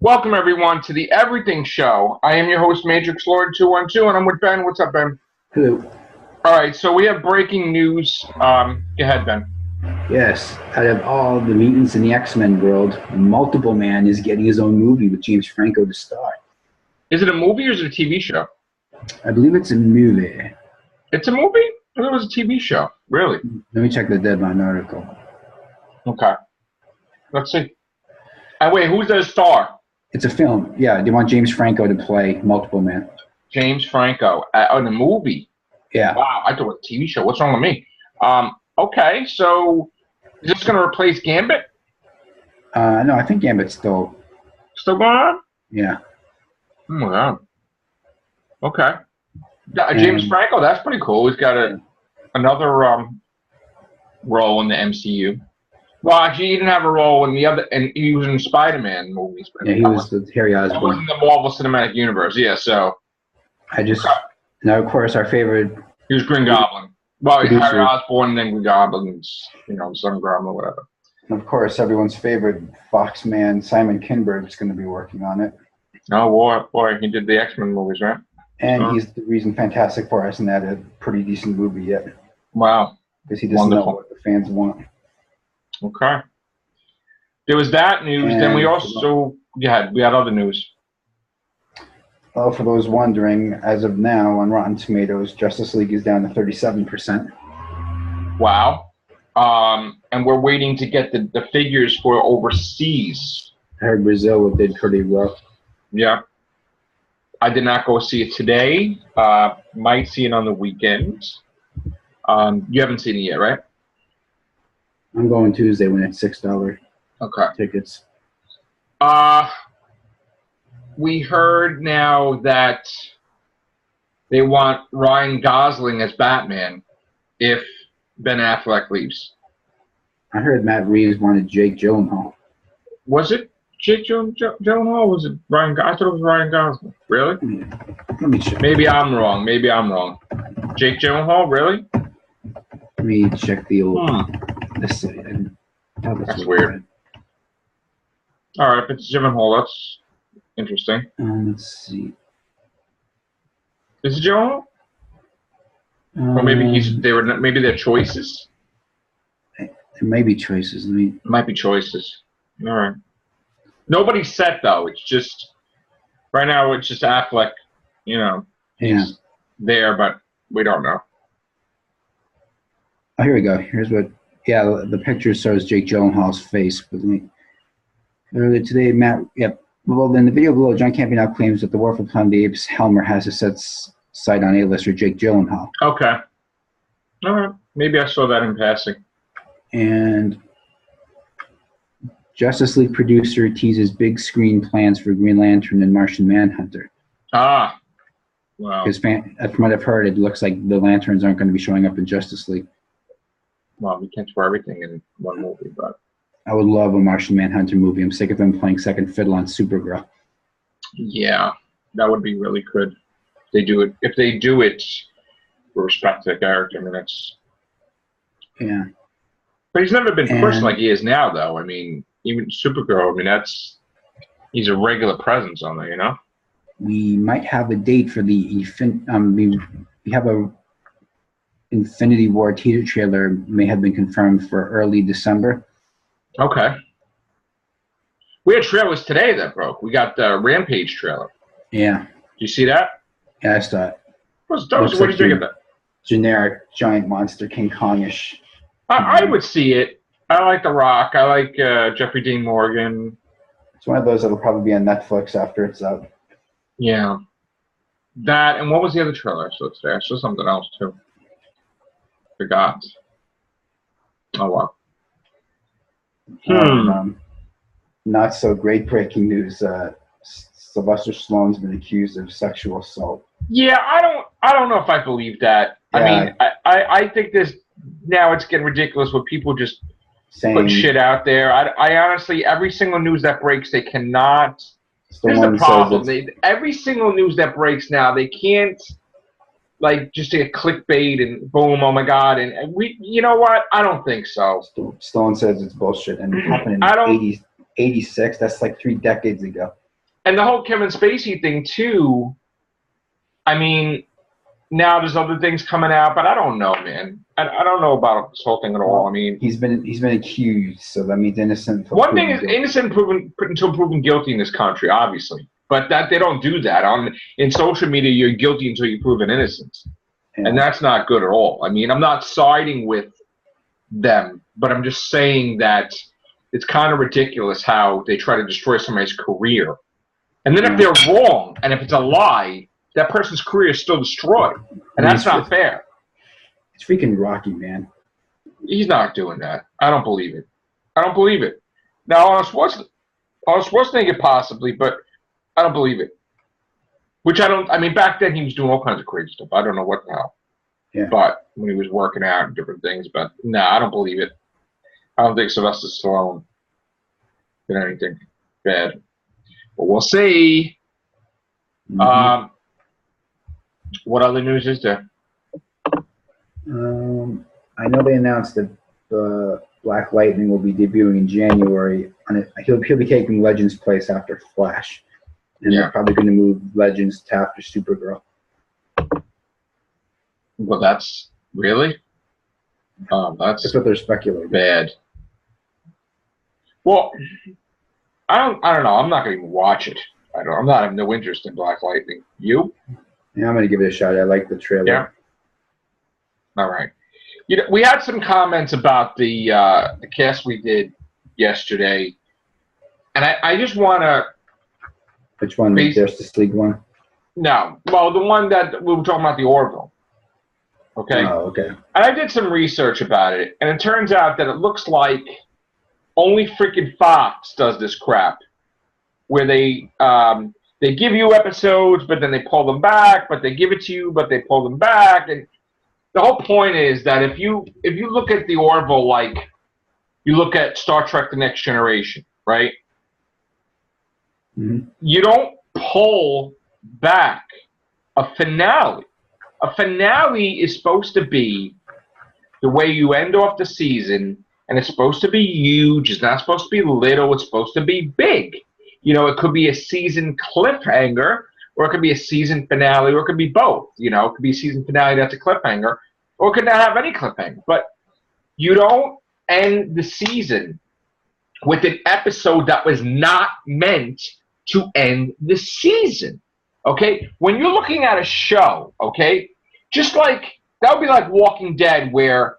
Welcome, everyone, to the Everything Show. I am your host, Matrixlord212, and I'm with Ben. What's up, Ben? Hello. All right, so we have breaking news. Go ahead, Ben. Yes, out of all the mutants in the X-Men world, Multiple Man is getting his own movie with James Franco to star. Is it a movie or is it a TV show? I believe it's a movie. It's a movie? I thought it was a TV show. Really? Let me check the Deadline article. Okay. Let's see. And wait, who's the star? It's a film. Yeah, they want James Franco to play Multiple Man. James Franco in a movie. Yeah. Wow, I thought it was a TV show. What's wrong with me? Okay, so is this going to replace Gambit? No, I think Gambit's still going on? Yeah. Oh my God. Okay. James Franco, that's pretty cool. He's got another role in the MCU. Well, actually, he didn't have a role in the other, and he was in Spider-Man movies. But yeah, he was the Harry Osborn. That was in the Marvel Cinematic Universe, yeah. So now, of course, our favorite. He was Green Goblin. Well, Harry Osborn and then Green Goblin's, Sun Grumble or whatever. And of course, everyone's favorite Fox man, Simon Kinberg, is going to be working on it. Oh boy, he did the X-Men movies, right? And he's the reason Fantastic Four hasn't had a pretty decent movie yet. Wow. Because he doesn't know what the fans want. Okay. There was that news. And then we also we had other news. Well, for those wondering, as of now on Rotten Tomatoes, Justice League is down to 37%. Wow. And we're waiting to get the figures for overseas. I heard Brazil did pretty rough. Yeah. I did not go see it today. Might see it on the weekend. You haven't seen it yet, right? I'm going Tuesday when it's $6 tickets. We heard now that they want Ryan Gosling as Batman if Ben Affleck leaves. I heard Matt Reeves wanted Jake Gyllenhaal. Was it Jake Gyllenhaal? Was it Ryan? I thought it was Ryan Gosling. Really? Let me check. Maybe I'm wrong. Jake Gyllenhaal? Really? Let me check the old. That's weird. All right, if it's Gyllenhaal, that's interesting. Let's see. Is it Gyllenhaal? Or maybe maybe they're choices. There may be choices. Might be choices. All right. Nobody's set though. It's just right now. It's just Affleck. He's there, but we don't know. Oh, here we go. Here's what. Yeah, the picture shows Jake Gyllenhaal's face. But earlier today, well, in the video below, John Campea now claims that the War for Planet of the Apes Helmer has his sight on A-lister Jake Gyllenhaal. Okay. All right. Maybe I saw that in passing. And Justice League producer teases big screen plans for Green Lantern and Martian Manhunter. Ah. Wow. Because from what I've heard, it looks like the Lanterns aren't going to be showing up in Justice League. Well, we can't throw everything in one movie, but I would love a Martian Manhunter movie. I'm sick of him playing second fiddle on Supergirl. Yeah, that would be really good. If they do it, we respect the character. I mean, that's But he's never been pushed like he is now, though. I mean, even Supergirl. I mean, he's a regular presence on there. We might have a date for the we have a Infinity War teaser trailer may have been confirmed for early December. Okay. We had trailers today that broke. We got the Rampage trailer. Yeah. Did you see that? Yeah, I saw it. What do you think of that? Generic giant monster, King Kong-ish. I would see it. I like The Rock. I like Jeffrey Dean Morgan. It's one of those that'll probably be on Netflix after it's out. Yeah. That, and what was the other trailer I saw today? I saw something else, too. Forgot. Oh, wow. Not so great breaking news. Sylvester Stallone's been accused of sexual assault. Yeah, I don't know if I believe that. Yeah. I mean, I think now it's getting ridiculous when people just put shit out there. I honestly, every single news that breaks, they cannot. Here's the problem. Every single news that breaks now, they can't just get clickbait and boom, oh my God. And you know what? I don't think so. Stallone says it's bullshit. And it happened in 86. That's like 3 decades ago. And the whole Kevin Spacey thing too. I mean, now there's other things coming out, but I don't know, man. I don't know about this whole thing at all. I mean, he's been accused, so that means innocent. One thing is innocent until proven guilty in this country, obviously, but that they don't do that. In social media, you're guilty until you prove an innocence, and that's not good at all. I mean, I'm not siding with them, but I'm just saying that it's kind of ridiculous how they try to destroy somebody's career, and then if they're wrong and if it's a lie, that person's career is still destroyed, and that's not fair. It's freaking Rocky, man. He's not doing that. I don't believe it. I don't believe it. Now, Arnold Schwarzenegger possibly, but I don't believe it. Which I mean, back then he was doing all kinds of crazy stuff. I don't know what the hell. Yeah. But when he was working out and different things, but no, I don't believe it. I don't think Sylvester Stallone did anything bad. But we'll see. Mm-hmm. What other news is there? I know they announced that Black Lightning will be debuting in January. He'll be taking Legends' place after Flash, and they're probably going to move Legends to after Supergirl. Well, that's really that's what they're speculating. Bad. Well, I don't know. I'm not going to even watch it. I'm not having no interest in Black Lightning. You? Yeah, I'm going to give it a shot. I like the trailer. Yeah. All right. You know, we had some comments about the cast we did yesterday, and I just want to. Which one? The Justice League one? No. Well, the one that we were talking about, the Orville. Okay. Oh, okay. And I did some research about it, and it turns out that it looks like only freaking Fox does this crap, where they give you episodes, but then they pull them back, but they give it to you, but they pull them back, and the whole point is that if you look at the Orville like you look at Star Trek: The Next Generation, right? Mm-hmm. You don't pull back a finale. A finale is supposed to be the way you end off the season, and it's supposed to be huge. It's not supposed to be little. It's supposed to be big. You know, it could be a season cliffhanger, or it could be a season finale, or it could be both. You know, it could be a season finale that's a cliffhanger, or it could not have any cliffhanger. But you don't end the season with an episode that was not meant to end the season. Okay? When you're looking at a show, okay, just like that would be like Walking Dead, where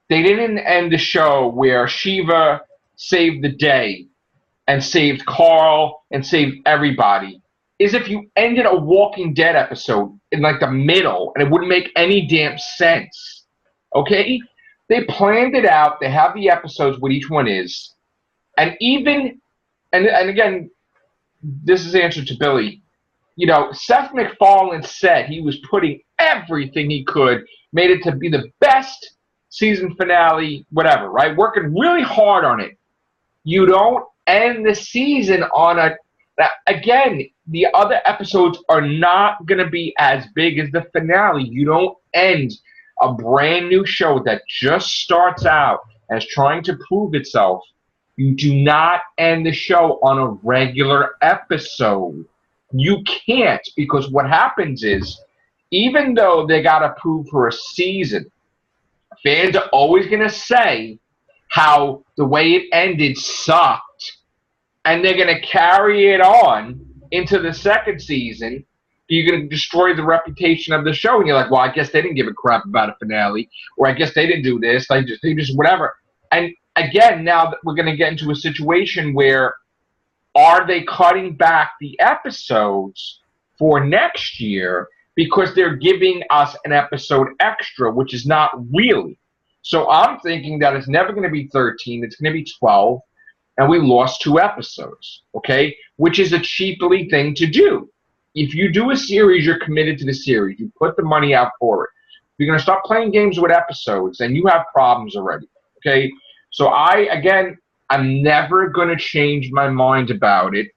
they didn't end the show where Shiva saved the day and saved Carl and saved everybody, is if you ended a Walking Dead episode in like the middle, and it wouldn't make any damn sense. Okay? They planned it out. They have the episodes, what each one is. And even, and again, this is the answer to Billy. You know, Seth MacFarlane said he was putting everything he could, made it to be the best season finale, whatever, right? Working really hard on it. You don't end the season on a... Again, the other episodes are not going to be as big as the finale. You don't end a brand new show that just starts out as trying to prove itself. You do not end the show on a regular episode. You can't, because what happens is, even though they got approved for a season, fans are always going to say how the way it ended sucked. And they're going to carry it on into the second season. You're going to destroy the reputation of the show. And you're like, well, I guess they didn't give a crap about a finale. Or I guess they didn't do this. They just whatever. And again, now we're going to get into a situation where are they cutting back the episodes for next year because they're giving us an episode extra, which is not really. So I'm thinking that it's never going to be 13. It's going to be 12. And we lost 2 episodes, okay? Which is a cheaply thing to do. If you do a series, you're committed to the series. You put the money out for it. If you're going to start playing games with episodes, then you have problems already, okay? So I'm never going to change my mind about it.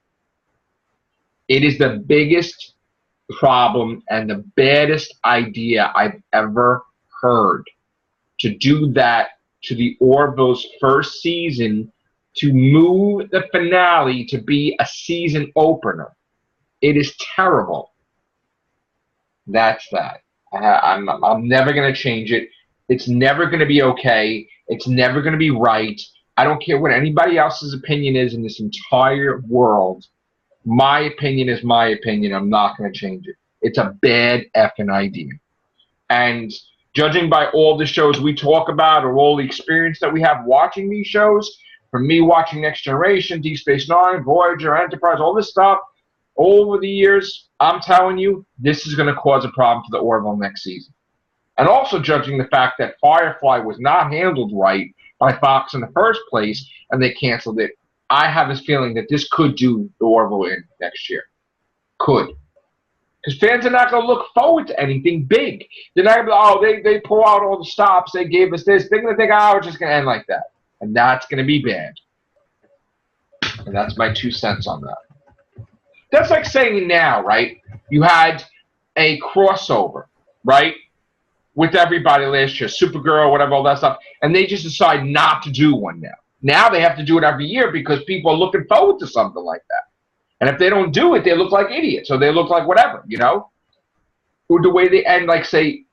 It is the biggest problem and the baddest idea I've ever heard, to do that to the Orville's first season, to move the finale to be a season opener. It is terrible. That's that. I'm never going to change it. It's never going to be okay. It's never going to be right. I don't care what anybody else's opinion is in this entire world. My opinion is my opinion. I'm not going to change it. It's a bad effing idea. And judging by all the shows we talk about or all the experience that we have watching these shows, from me watching Next Generation, Deep Space Nine, Voyager, Enterprise, all this stuff, over the years, I'm telling you, this is going to cause a problem for the Orville next season. And also judging the fact that Firefly was not handled right by Fox in the first place, and they canceled it, I have this feeling that this could do the Orville in next year. Could. Because fans are not going to look forward to anything big. They're not going to be, oh, they pull out all the stops, they gave us this. They're going to think, oh, it's just going to end like that. And that's going to be bad. And that's my 2 cents on that. That's like saying now, right? You had a crossover, right? With everybody last year, Supergirl, whatever, all that stuff. And they just decide not to do one now. Now they have to do it every year because people are looking forward to something like that. And if they don't do it, they look like idiots. Or they look like whatever, you know? Or the way they end, like, say,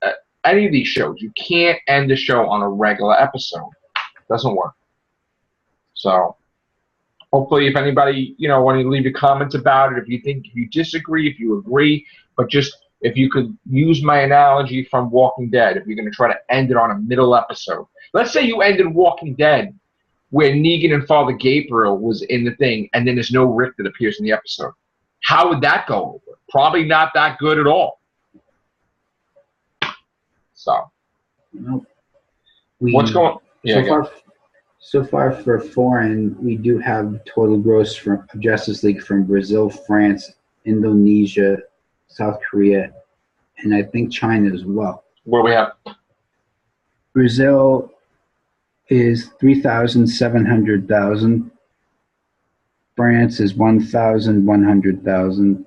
any of these shows. You can't end the show on a regular episode. Doesn't work. So, hopefully, if anybody, you know, want to leave your comments about it, if you disagree, if you agree, but just if you could use my analogy from Walking Dead, if you're going to try to end it on a middle episode. Let's say you ended Walking Dead where Negan and Father Gabriel was in the thing, and then there's no Rick that appears in the episode. How would that go over? Probably not that good at all. So, well, what's going on? Yeah, so far for foreign, we do have total gross from Justice League from Brazil, France, Indonesia, South Korea, and I think China as well. Where we have? Brazil is 3,700,000. France is 1,100,000.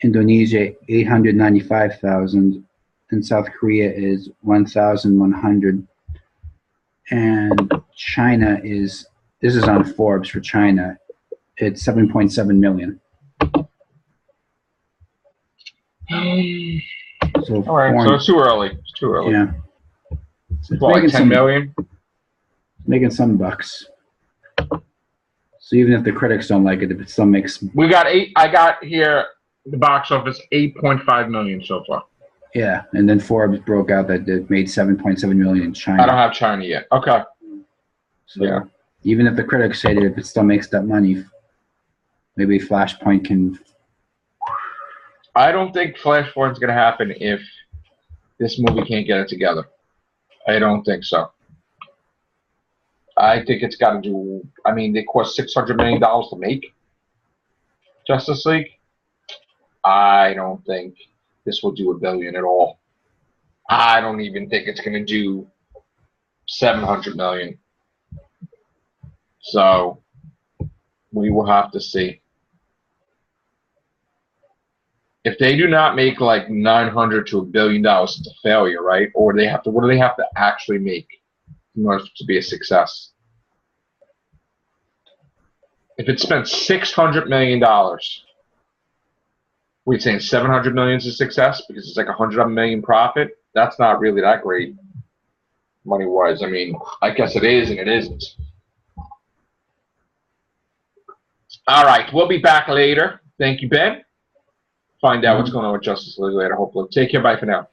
Indonesia 895,000, and South Korea is 1,100. And China is, this is on Forbes for China, it's 7.7 million. So all right, so it's too early. It's too early. Yeah. So it's like 10 million? Making some bucks. So even if the critics don't like it, it still makes... We got I got here, the box office, 8.5 million so far. Yeah, and then Forbes broke out that it made 7.7 million in China. I don't have China yet. Okay. So yeah. Even if the critics say that if it still makes that money, maybe Flashpoint can... I don't think Flashpoint's going to happen if this movie can't get it together. I don't think so. I think it's got to do... I mean, they cost $600 million to make Justice League. I don't think this will do $1 billion at all. I don't even think it's going to do $700 million. So we will have to see. If they do not make like $900 to $1 billion, it's a failure, right? Or they have to. What do they have to actually make in order to be a success? If it spent $600 million, we're saying 700 million is a success because it's like 100 million profit. That's not really that great money-wise. I mean, I guess it is and it isn't. All right, we'll be back later. Thank you, Ben. Find out what's going on with Justice League later, hopefully. Take care. Bye for now.